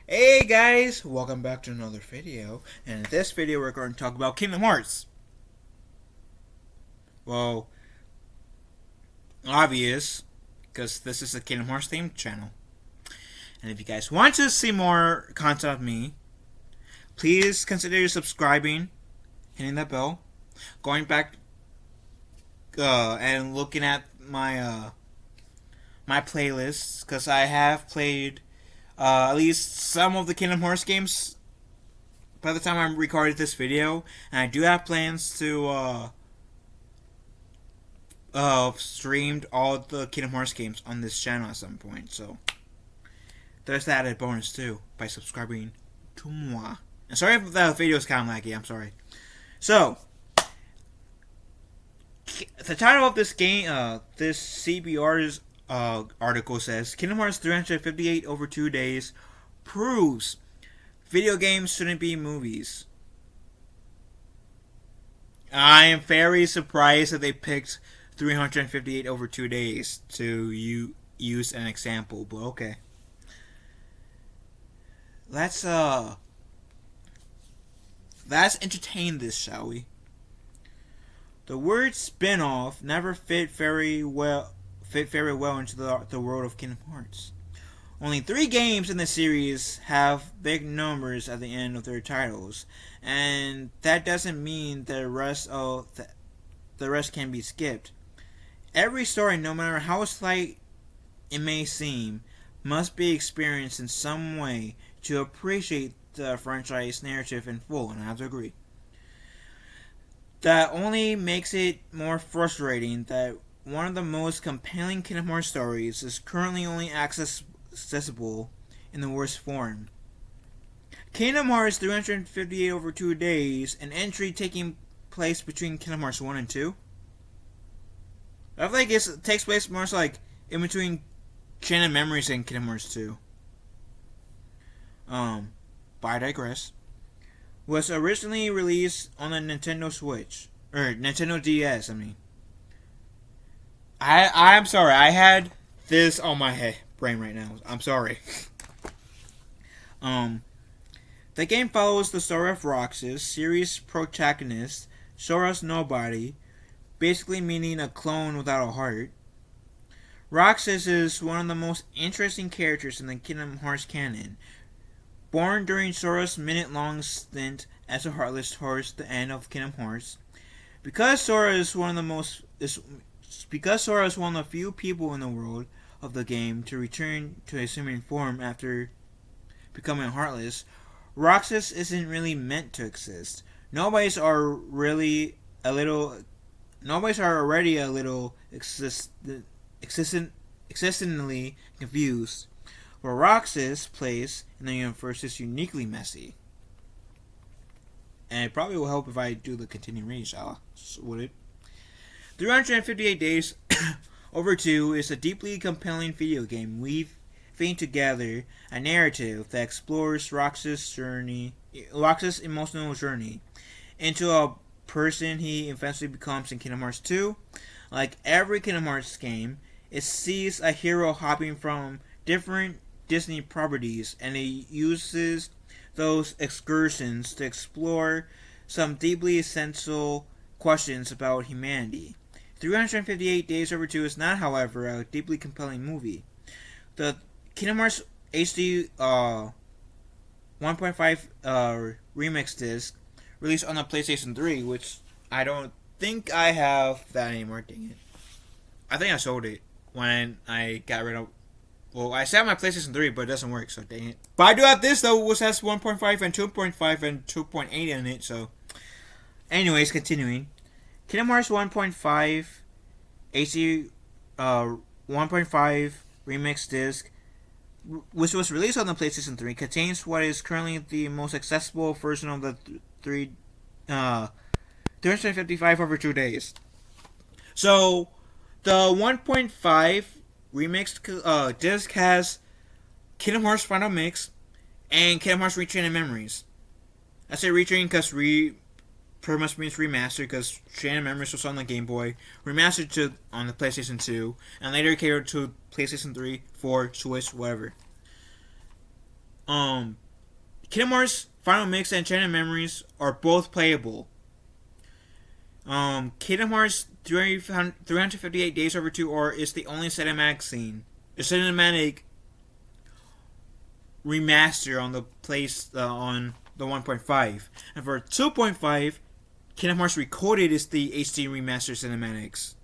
Hey guys, welcome back to another video, and in this video we're going to talk about Kingdom Hearts. Well, obvious, because this is a Kingdom Hearts themed channel. And if you guys want to see more content of me, please consider subscribing, hitting that bell, going back and looking at my playlists, because I have played at least some of the Kingdom Hearts games by the time I recorded this video, and I do have plans to streamed all the Kingdom Hearts games on this channel at some point. So there's that added bonus too by subscribing to moi. And sorry if the video is kind of laggy. I'm sorry. So the title of this game, this CBR's article says Kingdom Hearts 358 over 2 days proves video games shouldn't be movies. I am very surprised that they picked 358 over 2 days to use an example, but okay. Let's entertain this, shall we? The word spin-off never fit very well into the world of Kingdom Hearts. Only 3 games in the series have big numbers at the end of their titles, and that doesn't mean the rest can be skipped. Every story, no matter how slight it may seem, must be experienced in some way to appreciate the franchise narrative in full, and I have to agree. That only makes it more frustrating that one of the most compelling Kingdom Hearts stories is currently only accessible in the worst form. Kingdom Hearts 358 over 2 days, an entry taking place between Kingdom Hearts 1 and 2. I feel like it takes place more so like in between Chain of Memories and Kingdom Hearts 2. But I digress. Was originally released on the Nintendo Switch. Or Nintendo DS, I mean. I'm sorry, I had this on my brain right now. I'm sorry. The game follows the story of Roxas, series protagonist, Sora's nobody, basically meaning a clone without a heart. Roxas is one of the most interesting characters in the Kingdom Hearts canon. Born during Sora's minute-long stint as a Heartless towards the end of Kingdom Hearts, because Sora is one of the few people in the world of the game to return to his human form after becoming Heartless, Roxas isn't really meant to exist. Nobodies are already a little existentially confused. Where Roxas' place in the universe is uniquely messy. And it probably will help if I do the continuing reading, would it? 358 Days Over 2 is a deeply compelling video game weaving together a narrative that explores Roxas' emotional journey into a person he eventually becomes in Kingdom Hearts 2. Like every Kingdom Hearts game, it sees a hero hopping from different Disney properties, and it uses those excursions to explore some deeply essential questions about humanity. 358 Days Over 2 is not, however, a deeply compelling movie. The Kingdom Hearts HD 1.5 remix disc released on the PlayStation 3, which I don't think I have that anymore, dang it. I think I sold it when I got rid of. Well, I set my PlayStation 3, but it doesn't work, so dang it. But I do have this, though, which has 1.5 and 2.5 and 2.8 in it, so. Anyways, continuing. Kingdom Hearts 1.5 HD 1.5 Remix Disc, which was released on the PlayStation 3, contains what is currently the most accessible version of the 355 over 2 days. So, the 1.5 remixed disc has Kingdom Hearts Final Mix and Kingdom Hearts Retrain and Memories. I say Retrain because pretty much means remastered, because Chain of Memories was on the Game Boy, remastered on the PlayStation 2, and later catered to PlayStation 3, 4, Switch, whatever. Kingdom Hearts Final Mix and Enchanted Memories are both playable. Kingdom Hearts 358 Days Over 2 or is the only cinematic scene. A cinematic remaster on the on the 1.5. And for 2.5, Kingdom Hearts Recoded is the HD remaster cinematics.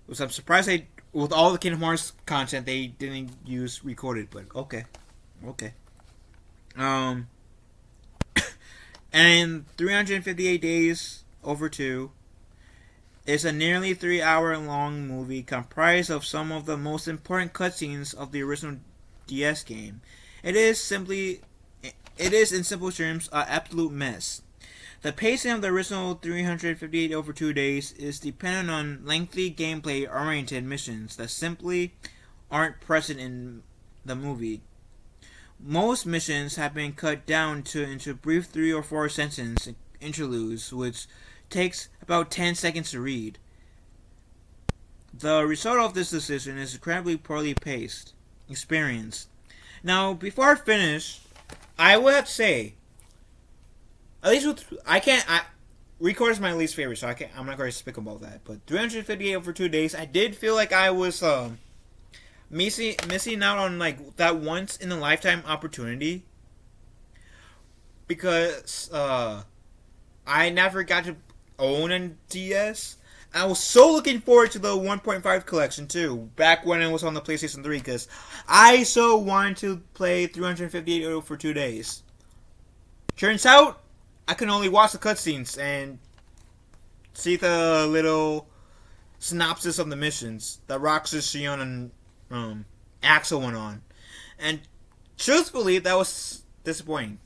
Which I'm surprised with all the Kingdom Hearts content they didn't use Recoded, but okay. And 358 Days Over 2 is a nearly 3-hour long movie comprised of some of the most important cutscenes of the original DS game. It is, in simple terms, an absolute mess. The pacing of the original 358 Over 2 Days is dependent on lengthy gameplay-oriented missions that simply aren't present in the movie. Most missions have been cut down into brief 3 or 4 sentence interludes, which takes about 10 seconds to read. The result of this decision is incredibly poorly paced experience. Now, before I finish, I would have to say, at least with Record is my least favorite, so I'm not going to speak about that. But 358 Over 2 Days, I did feel like I was missing out on like that once in a lifetime opportunity, because I never got to own a DS. I was so looking forward to the 1.5 collection too, back when it was on the PlayStation 3, because I so wanted to play 358 Over 2 Days. Turns out, I can only watch the cutscenes and see the little synopsis of the missions that Roxas, Shion, and Axel went on. And truthfully, that was disappointing.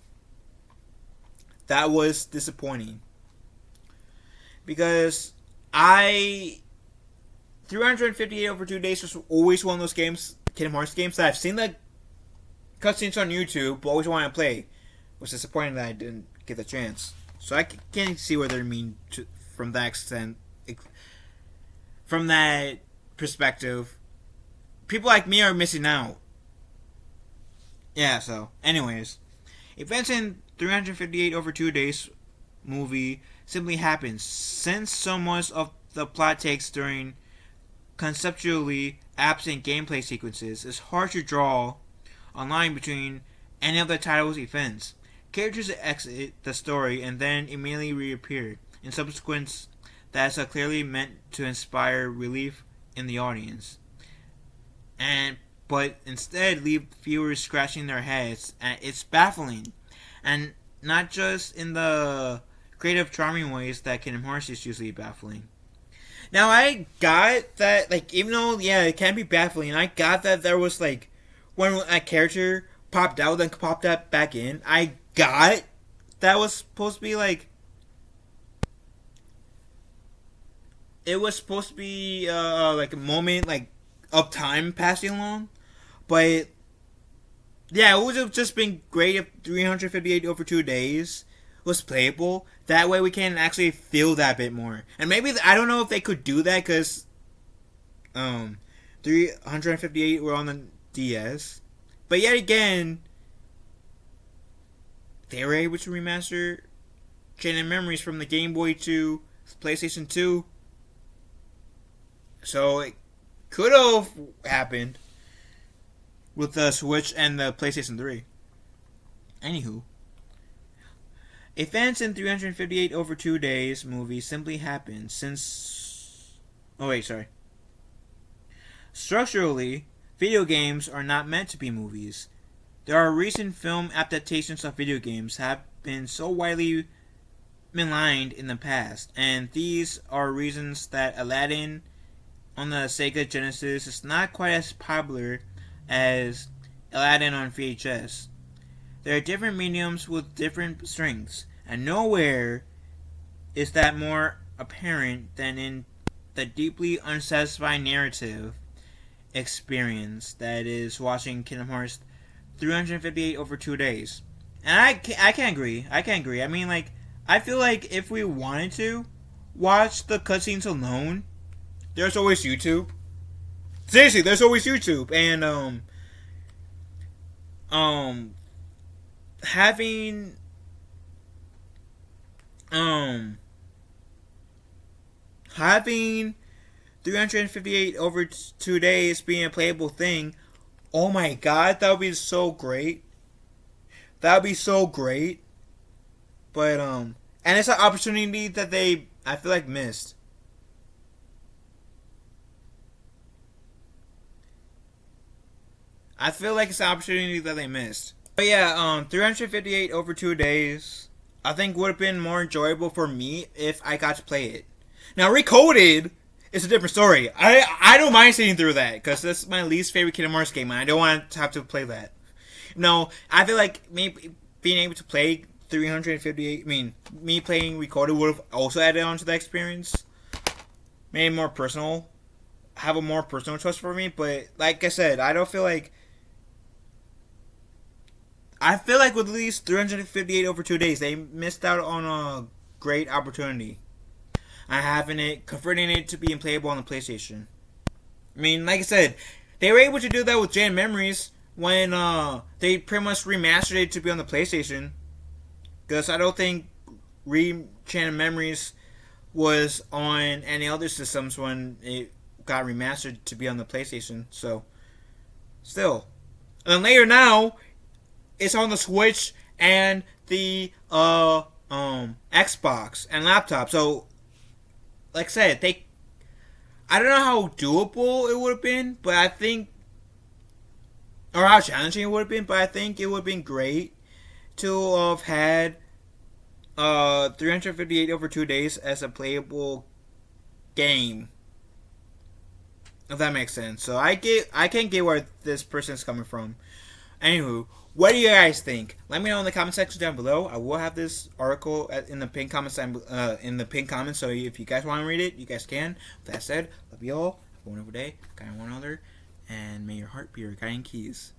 Because 358 Over 2 Days was always one of those games, Kingdom Hearts games, that I've seen the cutscenes on YouTube, but always wanted to play. It was disappointing that I didn't get the chance. So I can't see what they mean from that extent. From that perspective, people like me are missing out. Yeah, so, anyways. Events in 358 Over 2 Days movie simply happens, since so much of the plot takes during conceptually absent gameplay sequences. It's hard to draw a line between any of the title's events. Characters exit the story and then immediately reappear in subsequence that's clearly meant to inspire relief in the audience, but instead leave viewers scratching their heads. And it's baffling, and not just in the creative, charming ways that Kingdom Hearts is usually baffling. Now, I got that, like, even though, yeah, it can be baffling, I got that there was, like, when a character popped out, then popped that back in. I got that was supposed to be, like, it was supposed to be, like, a moment, like, of time passing along. But, yeah, it would have just been great if 358 Over 2 Days was playable. That way we can actually feel that bit more. And maybe, I don't know if they could do that, because 358 were on the DS. But yet again, they were able to remaster Enchanted Memories from the Game Boy to PlayStation 2. So it could have happened with the Switch and the PlayStation 3. Anywho, events in 358 Over 2 Days movie simply happened since... Oh wait, sorry. Structurally, video games are not meant to be movies. There are recent film adaptations of video games have been so widely maligned in the past, and these are reasons that Aladdin on the Sega Genesis is not quite as popular as Aladdin on VHS. There are different mediums with different strengths, and nowhere is that more apparent than in the deeply unsatisfying narrative experience that is watching Kingdom Hearts 358 Over 2 Days. And I can agree. I mean, like, I feel like if we wanted to watch the cutscenes alone, there's always YouTube. Seriously, there's always YouTube. And, um having um having 358 over 2 days being a playable thing. Oh my god, that would be so great. That would be so great. But and it's an opportunity that they, I feel like, missed. I feel like it's an opportunity that they missed. But yeah, 358 over 2 days, I think would have been more enjoyable for me if I got to play it. Now, Recoded is a different story. I don't mind sitting through that because that's my least favorite Kingdom Hearts game, and I don't want to have to play that. No, I feel like maybe being able to play 358. I mean, me playing Recoded would have also added on to the experience, made it more personal, have a more personal choice for me. But like I said, I feel like with at least 358 over 2 days, they missed out on a great opportunity. Converting it to being playable on the PlayStation. I mean, like I said, they were able to do that with Jam Memories when they pretty much remastered it to be on the PlayStation. Because I don't think Jam Memories was on any other systems when it got remastered to be on the PlayStation. So, still. And then later now, it's on the Switch and the Xbox and laptop. So, like I said, I don't know how doable it would have been, but I think, or how challenging it would have been, but I think it would have been great to have had 358 over 2 days as a playable game. If that makes sense. So I can get where this person's coming from. Anywho, what do you guys think? Let me know in the comment section down below. I will have this article in the pinned comments. So if you guys want to read it, you guys can. With that said, love you all. Have a wonderful day. Guide one another, and may your heart be your guiding keys.